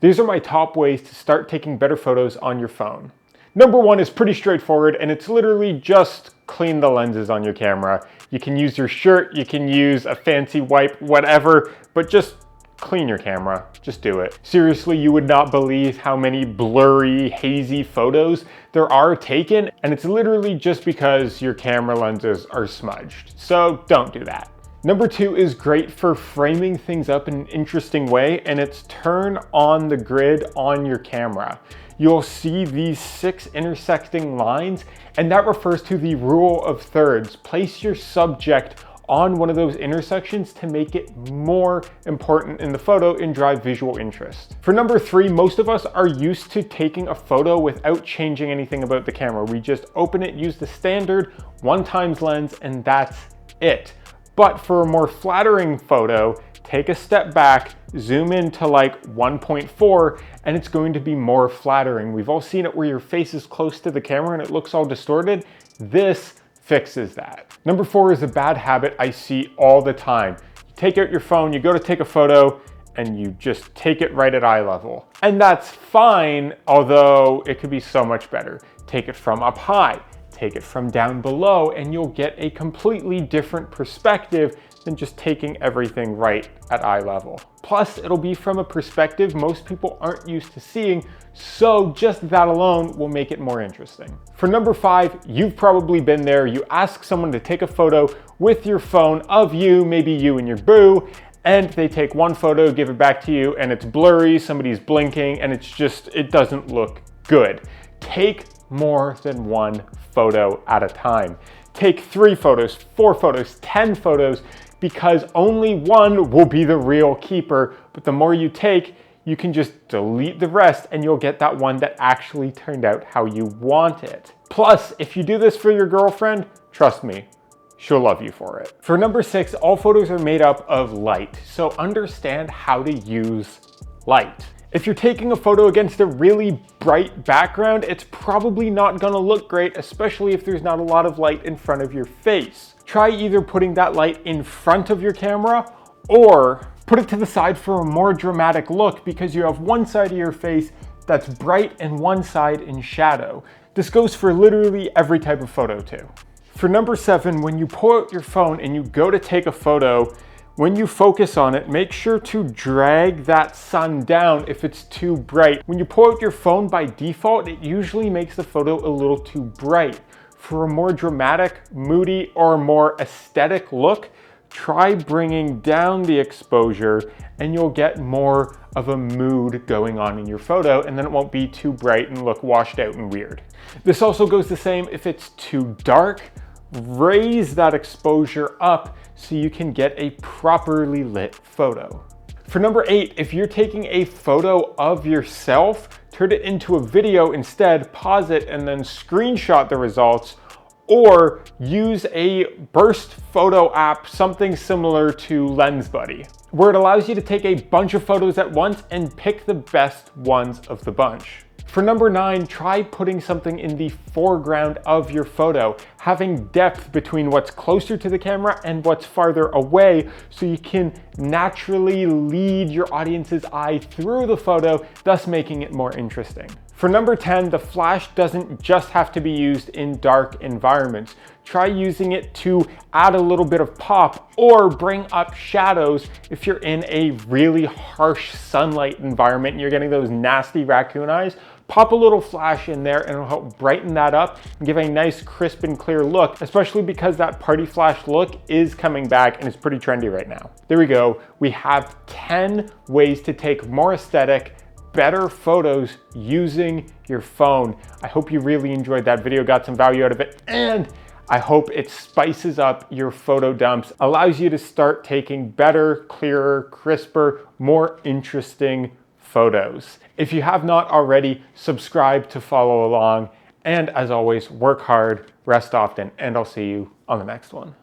These are my top ways to start taking better photos on your phone. Number one is pretty straightforward, and it's literally just clean the lenses on your camera. You can use your shirt, you can use a fancy wipe, whatever, but just clean your camera. Just do it. Seriously, you would not believe how many blurry, hazy photos there are taken, and it's literally just because your camera lenses are smudged. So don't do that. Number two is great for framing things up in an interesting way, and it's turn on the grid on your camera. You'll see these 6 intersecting lines, and that refers to the rule of thirds. Place your subject on one of those intersections to make it more important in the photo and drive visual interest. For number 3, most of us are used to taking a photo without changing anything about the camera. We just open it, use the standard 1x lens, and that's it. But for a more flattering photo, take a step back, zoom in to like 1.4, and it's going to be more flattering. We've all seen it where your face is close to the camera and it looks all distorted. This fixes that. Number 4 is a bad habit I see all the time. You take out your phone, you go to take a photo, and you just take it right at eye level. And that's fine, although it could be so much better. Take it from up high, take it from down below, and you'll get a completely different perspective than just taking everything right at eye level. Plus, it'll be from a perspective most people aren't used to seeing, so just that alone will make it more interesting. For number 5, you've probably been there. You ask someone to take a photo with your phone of you, maybe you and your boo, and they take one photo, give it back to you, and it's blurry, somebody's blinking, and it doesn't look good. Take more than one photo at a time. Take 3 photos, 4 photos, 10 photos, because only one will be the real keeper, but the more you take, you can just delete the rest and you'll get that one that actually turned out how you want it. Plus, if you do this for your girlfriend, trust me, she'll love you for it. For number 6, all photos are made up of light, so understand how to use light. If you're taking a photo against a really bright background, it's probably not gonna look great, especially if there's not a lot of light in front of your face. Try either putting that light in front of your camera or put it to the side for a more dramatic look, because you have one side of your face that's bright and one side in shadow. This goes for literally every type of photo too. For number 7, when you pull out your phone and you go to take a photo, when you focus on it, make sure to drag that sun down if it's too bright. When you pull out your phone by default, it usually makes the photo a little too bright. For a more dramatic, moody, or more aesthetic look, try bringing down the exposure and you'll get more of a mood going on in your photo, and then it won't be too bright and look washed out and weird. This also goes the same if it's too dark. Raise that exposure up so you can get a properly lit photo. For number 8, if you're taking a photo of yourself, turn it into a video instead, pause it, and then screenshot the results, or use a burst photo app, something similar to LensBuddy, where it allows you to take a bunch of photos at once and pick the best ones of the bunch. For number 9, try putting something in the foreground of your photo, having depth between what's closer to the camera and what's farther away, so you can naturally lead your audience's eye through the photo, thus making it more interesting. For number 10, the flash doesn't just have to be used in dark environments. Try using it to add a little bit of pop or bring up shadows if you're in a really harsh sunlight environment and you're getting those nasty raccoon eyes. Pop a little flash in there and it'll help brighten that up and give a nice crisp and clear look, especially because that party flash look is coming back and it's pretty trendy right now. There we go. We have 10 ways to take more aesthetic, better photos using your phone. I hope you really enjoyed that video, got some value out of it, and I hope it spices up your photo dumps, allows you to start taking better, clearer, crisper, more interesting photos. If you have not already, subscribe to follow along. And as always, work hard, rest often, and I'll see you on the next one.